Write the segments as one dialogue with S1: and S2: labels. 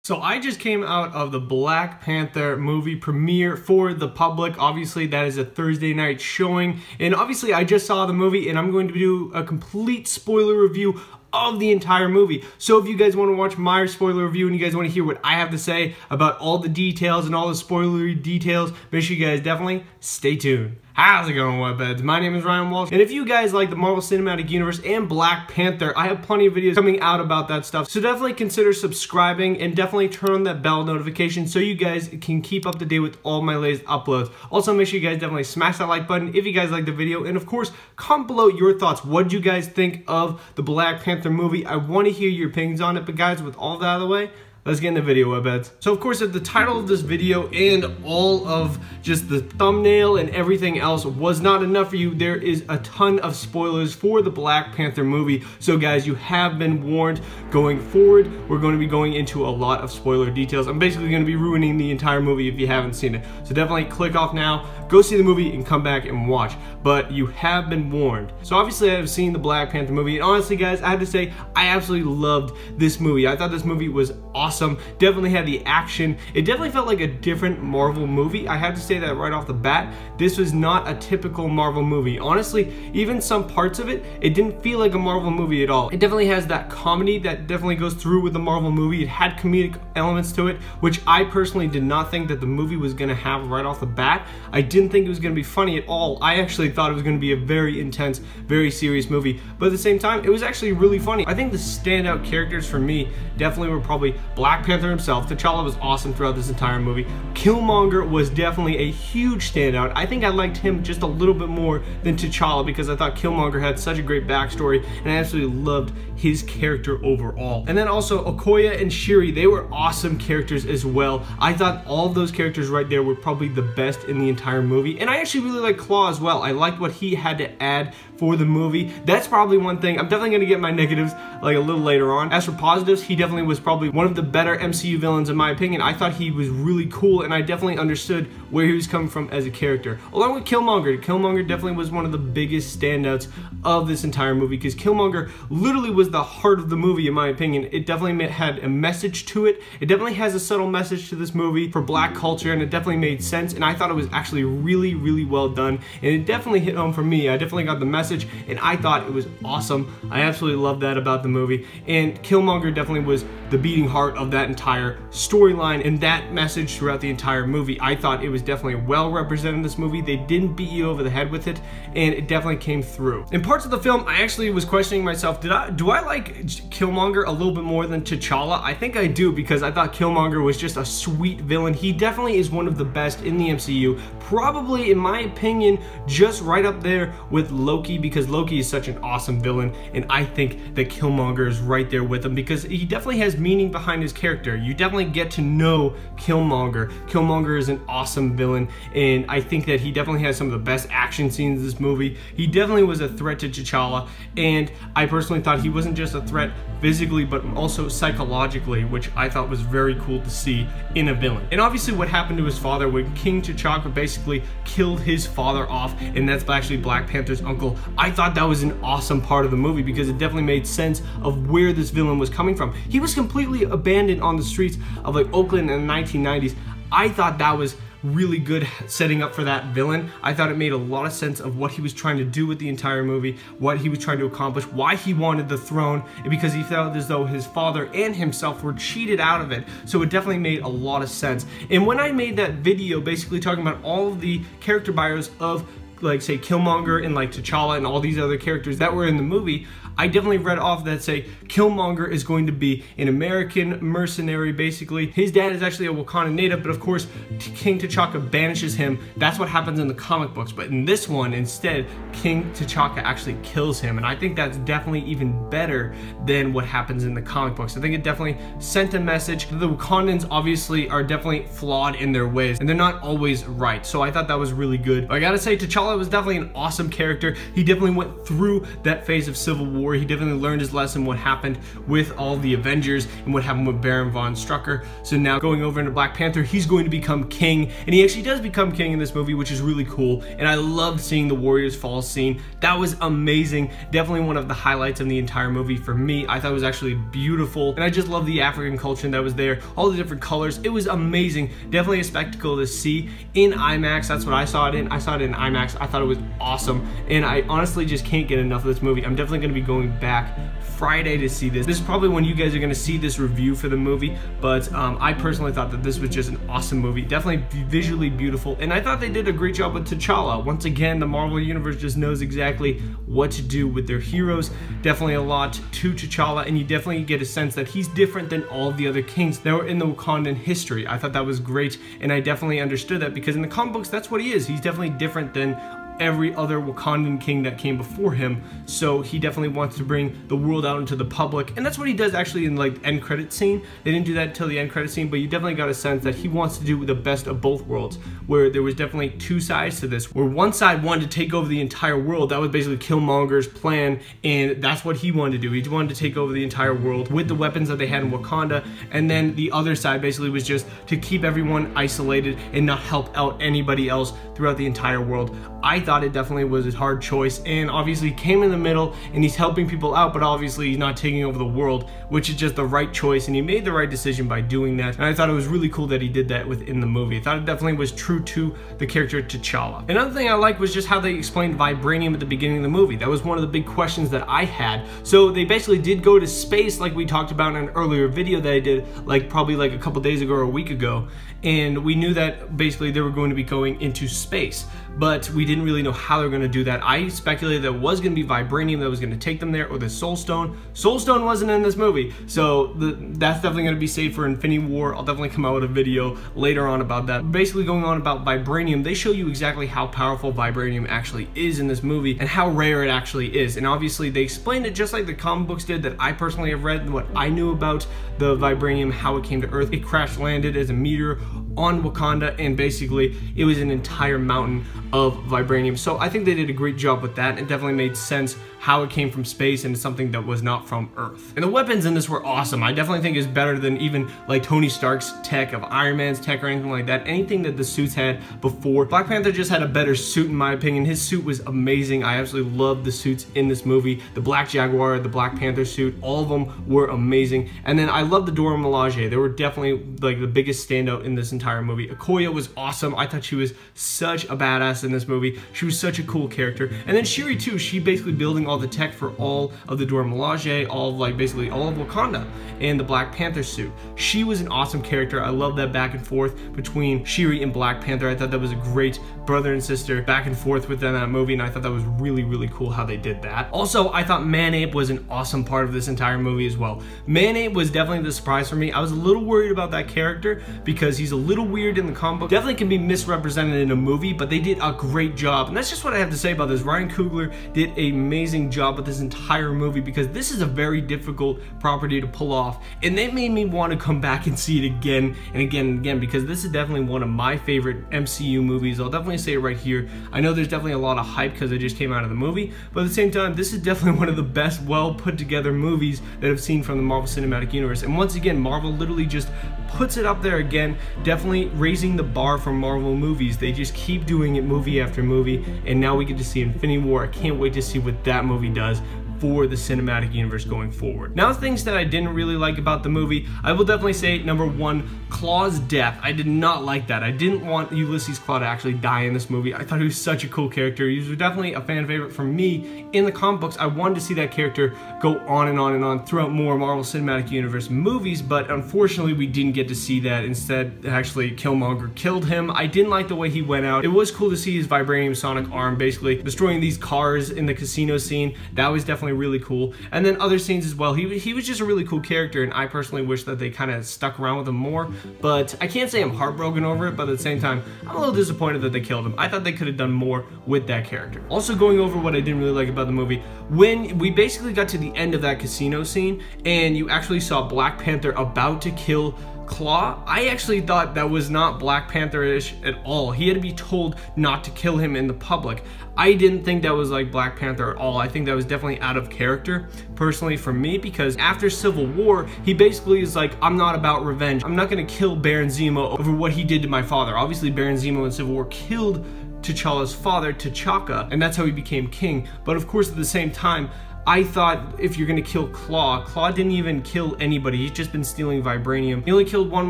S1: So I just came out of the Black Panther movie premiere for the public. Obviously that is a Thursday night showing, and obviously I just saw the movie and I'm going to do a complete spoiler review of the entire movie. So if you guys want to watch my spoiler review and you guys want to hear what I have to say about all the details and all the spoilery details, make sure you guys definitely stay tuned. How's it going, Webheads? My name is Ryan Walsh, and if you guys like the Marvel Cinematic Universe and Black Panther, I have plenty of videos coming out about that stuff, so definitely consider subscribing and definitely turn on that bell notification so you guys can keep up to date with all my latest uploads. Also, make sure you guys definitely smash that like button if you guys like the video, and of course, comment below your thoughts. What did you guys think of the Black Panther movie? I want to hear your opinions on it, but guys, with all that out of the way, let's get in the video, Webheads. So of course, if the title of this video and all of just the thumbnail and everything else was not enough for you, there is a ton of spoilers for the Black Panther movie. So guys, you have been warned. Going forward, we're going to be going into a lot of spoiler details. I'm basically going to be ruining the entire movie if you haven't seen it. So definitely click off now, go see the movie, and come back and watch. But you have been warned. So obviously I've seen the Black Panther movie, and honestly guys, I have to say, I absolutely loved this movie. I thought this movie was awesome. Definitely had the action. It definitely felt like a different Marvel movie. I have to say that right off the bat. This was not a typical Marvel movie. Honestly, even some parts of it, it didn't feel like a Marvel movie at all. It definitely has that comedy that definitely goes through with the Marvel movie. It had comedic elements to it, which I personally did not think that the movie was gonna have right off the bat. I didn't think it was gonna be funny at all. I actually thought it was gonna be a very intense, very serious movie, but at the same time, it was actually really funny. I think the standout characters for me definitely were probably Black Panther himself. T'Challa was awesome throughout this entire movie. Killmonger was definitely a huge standout. I think I liked him just a little bit more than T'Challa because I thought Killmonger had such a great backstory, and I absolutely loved his character overall. And then also Okoye and Shuri, they were awesome characters as well. I thought all of those characters right there were probably the best in the entire movie, and I actually really liked Claw as well. I liked what he had to add for the movie. That's probably one thing. I'm definitely gonna get my negatives like a little later on. As for positives, he definitely was probably one of the better MCU villains in my opinion. I thought he was really cool, and I definitely understood where he was coming from as a character. Along with Killmonger. Killmonger definitely was one of the biggest standouts of this entire movie because Killmonger literally was the heart of the movie in my opinion. It definitely had a message to it. It definitely has a subtle message to this movie for black culture, and it definitely made sense, and I thought it was actually really, really well done, and it definitely hit home for me. I definitely got the message, and I thought it was awesome. I absolutely loved that about the movie, and Killmonger definitely was the beating heart of that entire storyline and that message throughout the entire movie. I thought it was definitely well represented in this movie. They didn't beat you over the head with it, and it definitely came through. In parts of the film, I actually was questioning myself, do I like Killmonger a little bit more than T'Challa? I think I do, because I thought Killmonger was just a sweet villain. He definitely is one of the best in the MCU. Probably, in my opinion, just right up there with Loki, because Loki is such an awesome villain, and I think that Killmonger is right there with him because he definitely has meaning behind his character. You definitely get to know Killmonger. Killmonger is an awesome villain, and I think that he definitely has some of the best action scenes in this movie. He definitely was a threat to T'Challa, and I personally thought he wasn't just a threat physically, but also psychologically, which I thought was very cool to see in a villain. And obviously what happened to his father when King T'Chaka basically killed his father off, and that's actually Black Panther's uncle. I thought that was an awesome part of the movie because it definitely made sense of where this villain was coming from. He was completely abandoned on the streets of like Oakland in the 1990s. I thought that was really good setting up for that villain. I thought it made a lot of sense of what he was trying to do with the entire movie, what he was trying to accomplish, why he wanted the throne, and because he felt as though his father and himself were cheated out of it. So it definitely made a lot of sense. And when I made that video basically talking about all of the character bios of like say Killmonger and like T'Challa and all these other characters that were in the movie, I definitely read off that say Killmonger is going to be an American mercenary basically. His dad is actually a Wakanda native, but of course King T'Chaka banishes him. That's what happens in the comic books, but in this one instead King T'Chaka actually kills him, and I think that's definitely even better than what happens in the comic books. I think it definitely sent a message. The Wakandans obviously are definitely flawed in their ways, and they're not always right, so I thought that was really good. But I gotta say T'Challa was definitely an awesome character. He definitely went through that phase of Civil War War. He definitely learned his lesson, what happened with all the Avengers and what happened with Baron von Strucker. So now going over into Black Panther, he's going to become king, and he actually does become king in this movie, which is really cool. And I loved seeing the Warriors Fall scene. That was amazing. Definitely one of the highlights of the entire movie for me. I thought it was actually beautiful, and I just love the African culture that was there, all the different colors. It was amazing. Definitely a spectacle to see in IMAX. That's what I saw it in. I saw it in IMAX. I thought it was awesome, and I honestly just can't get enough of this movie. I'm definitely going to be going back Friday to see this. This is probably when you guys are going to see this review for the movie, but I personally thought that this was just an awesome movie. Definitely visually beautiful, and I thought they did a great job with T'Challa. Once again, the Marvel Universe just knows exactly what to do with their heroes. Definitely a lot to T'Challa, and you definitely get a sense that he's different than all the other kings that were in the Wakandan history. I thought that was great, and I definitely understood that because in the comic books, that's what he is. He's definitely different than every other Wakandan king that came before him, so he definitely wants to bring the world out into the public, and that's what he does actually in like end credit scene. They didn't do that until the end credit scene, but you definitely got a sense that he wants to do the best of both worlds, where there was definitely two sides to this, where one side wanted to take over the entire world. That was basically Killmonger's plan, and that's what he wanted to do. He wanted to take over the entire world with the weapons that they had in Wakanda, and then the other side basically was just to keep everyone isolated and not help out anybody else throughout the entire world. I thought it definitely was a hard choice, and obviously came in the middle, and he's helping people out, but obviously he's not taking over the world, which is just the right choice, and he made the right decision by doing that. And I thought it was really cool that he did that within the movie. I thought it definitely was true to the character T'Challa. Another thing I like was just how they explained vibranium at the beginning of the movie. That was one of the big questions that I had. So they basically did go to space, like we talked about in an earlier video that I did, like probably like a couple days ago or a week ago, and we knew that basically they were going to be going into space, but we didn't really know how they were going to do that. I speculated that it was going to be vibranium that was going to take them there, or the Soul Stone. Soul Stone wasn't in this movie, so that's definitely going to be saved for Infinity War. I'll definitely come out with a video later on about that. Basically going on about vibranium, they show you exactly how powerful vibranium actually is in this movie and how rare it actually is, and obviously they explained it just like the comic books did that I personally have read, and what I knew about the vibranium, how it came to Earth. It crash landed as a meteor on Wakanda, and basically it was an entire mountain of vibranium. So I think they did a great job with that. It definitely made sense how it came from space and something that was not from Earth. And the weapons in this were awesome. I definitely think it's better than even like Tony Stark's tech, of Iron Man's tech, or anything like that. Anything that the suits had before. Black Panther just had a better suit in my opinion. His suit was amazing. I absolutely loved the suits in this movie. The Black Jaguar, the Black Panther suit, all of them were amazing. And then I love the Dora Milaje. They were definitely like the biggest standout in this entire movie. Okoye was awesome. I thought she was such a badass in this movie. She was such a cool character. And then Shuri too, she basically building all the tech for all of the Dora Milaje, all of like basically all of Wakanda, and the Black Panther suit. She was an awesome character. I love that back and forth between Shuri and Black Panther. I thought that was a great brother and sister back and forth within that movie, and I thought that was really, really cool how they did that. Also, I thought Man-Ape was an awesome part of this entire movie as well. Man-Ape was definitely the surprise for me. I was a little worried about that character because he's a little weird in the comic book. Definitely can be misrepresented in a movie, but they did a great job. And that's just what I have to say about this. Ryan Coogler did an amazing job with this entire movie, because this is a very difficult property to pull off, and they made me want to come back and see it again and again and again, because this is definitely one of my favorite MCU movies. I'll definitely say it right here. I know there's definitely a lot of hype because it just came out of the movie, but at the same time, this is definitely one of the best, well put together movies that I've seen from the Marvel Cinematic Universe. And once again, Marvel literally just puts it up there again, definitely raising the bar for Marvel movies. They just keep doing it movie after movie, and now we get to see Infinity War. I can't wait to see what that movie does for the cinematic universe going forward. Now, things that I didn't really like about the movie, I will definitely say, number one, Claw's death. I did not like that. I didn't want Ulysses Claw to actually die in this movie. I thought he was such a cool character. He was definitely a fan favorite for me in the comic books. I wanted to see that character go on and on and on throughout more Marvel Cinematic Universe movies, but unfortunately we didn't get to see that. Instead, actually, Killmonger killed him. I didn't like the way he went out. It was cool to see his vibranium sonic arm basically destroying these cars in the casino scene. That was definitely really cool. And then other scenes as well. He was just a really cool character, and I personally wish that they kind of stuck around with him more. But I can't say I'm heartbroken over it, but at the same time, I'm a little disappointed that they killed him. I thought they could have done more with that character. Also, going over what I didn't really like about the movie, when we basically got to the end of that casino scene, and you actually saw Black Panther about to kill Claw, I actually thought that was not Black Panther-ish at all. He had to be told not to kill him in the public. I didn't think that was like Black Panther at all. I think that was definitely out of character, personally for me, because after Civil War, he basically is like, I'm not about revenge. I'm not gonna kill Baron Zemo over what he did to my father. Obviously, Baron Zemo in Civil War killed T'Challa's father, T'Chaka, and that's how he became king. But of course, at the same time, I thought if you're gonna kill Claw, Claw didn't even kill anybody. He's just been stealing vibranium. He only killed one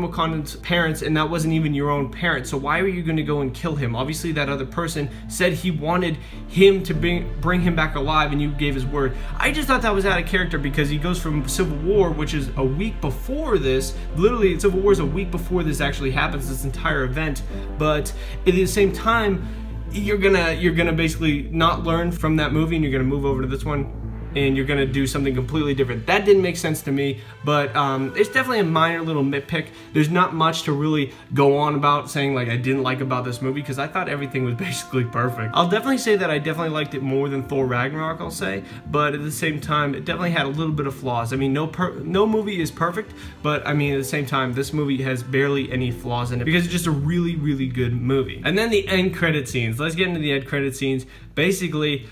S1: Wakandan's parents, and that wasn't even your own parent. So why are you gonna go and kill him? Obviously, that other person said he wanted him to bring him back alive, and you gave his word. I just thought that was out of character because he goes from Civil War, which is a week before this. Literally, Civil War is a week before this actually happens, this entire event. But at the same time, you're gonna basically not learn from that movie, and you're gonna move over to this one, and you're gonna do something completely different. That didn't make sense to me, but it's definitely a minor little nitpick. There's not much to really go on about saying like I didn't like about this movie, because I thought everything was basically perfect. I'll definitely say that I definitely liked it more than Thor Ragnarok, I'll say, but at the same time, it definitely had a little bit of flaws. I mean, no movie is perfect, but I mean, at the same time, this movie has barely any flaws in it because it's just a really, really good movie. And then the end credit scenes. Let's get into the end credit scenes. Basically,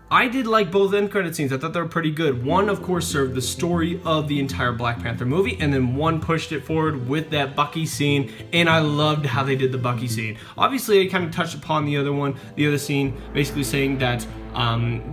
S1: I did like both end credit scenes. I thought they were pretty good. One, of course, served the story of the entire Black Panther movie, and then one pushed it forward with that Bucky scene, and I loved how they did the Bucky scene. Obviously, I kind of touched upon the other scene, basically saying that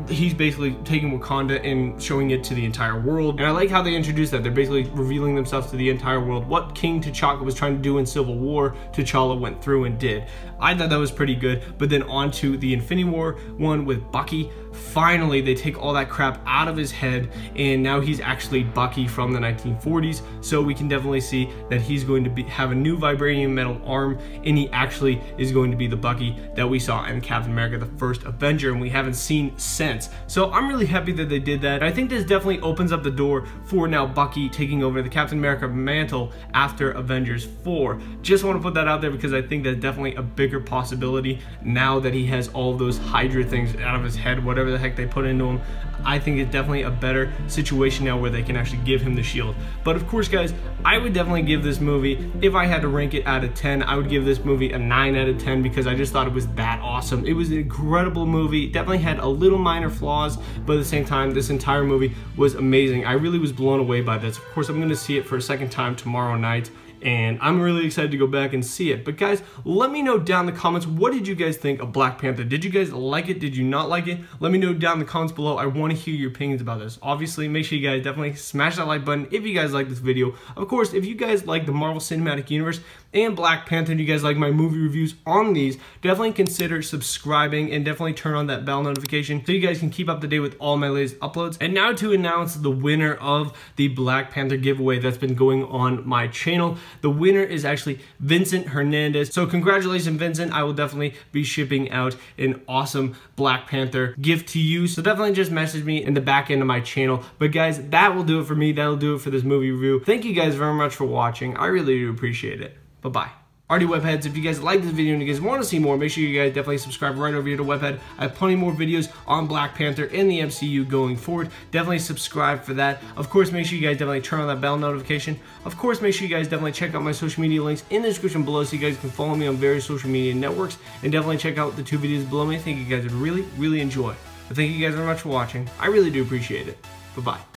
S1: he's basically taking Wakanda and showing it to the entire world. And I like how they introduced that. They're basically revealing themselves to the entire world. What King T'Chaka was trying to do in Civil War, T'Challa went through and did. I thought that was pretty good. But then on to the Infinity War one with Bucky. Finally, they take all that crap out of his head, and now he's actually Bucky from the 1940s. So we can definitely see that he's going to have a new vibranium metal arm, and he actually is going to be the Bucky that we saw in Captain America, the first Avenger, and we haven't seen since. So I'm really happy that they did that. I think this definitely opens up the door for now Bucky taking over the Captain America mantle after Avengers 4. Just want to put that out there because I think that's definitely a bigger possibility now that he has all of those Hydra things out of his head, whatever the heck they put into him. I think it's definitely a better situation now where they can actually give him the shield. But of course, guys, I would definitely give this movie, if I had to rank it out of 10, I would give this movie a 9 out of 10 because I just thought it was that awesome. It was an incredible movie. It definitely had a little minor flaws, but at the same time, this entire movie was amazing. I really was blown away by this. Of course, I'm going to see it for a second time tomorrow night, and I'm really excited to go back and see it. But guys, let me know down in the comments, what did you guys think of Black Panther? Did you guys like it? Did you not like it? Let me know down in the comments below. I want to hear your opinions about this. Obviously, make sure you guys definitely smash that like button if you guys like this video. Of course, if you guys like the Marvel Cinematic Universe and Black Panther, and you guys like my movie reviews on these, definitely consider subscribing and definitely turn on that bell notification so you guys can keep up to date with all my latest uploads. And now to announce the winner of the Black Panther giveaway that's been going on my channel. The winner is actually Vincent Hernandez. So congratulations, Vincent. I will definitely be shipping out an awesome Black Panther gift to you. So definitely just message me in the back end of my channel. But guys, that will do it for me. That'll do it for this movie review. Thank you guys very much for watching. I really do appreciate it. Bye-bye. Alrighty, Webheads, if you guys like this video and you guys want to see more, make sure you guys definitely subscribe right over here to Webhead. I have plenty more videos on Black Panther and the MCU going forward. Definitely subscribe for that. Of course, make sure you guys definitely turn on that bell notification. Of course, make sure you guys definitely check out my social media links in the description below so you guys can follow me on various social media networks. And definitely check out the 2 videos below me. I think you guys would really, really enjoy. But thank you guys very much for watching. I really do appreciate it. Bye-bye.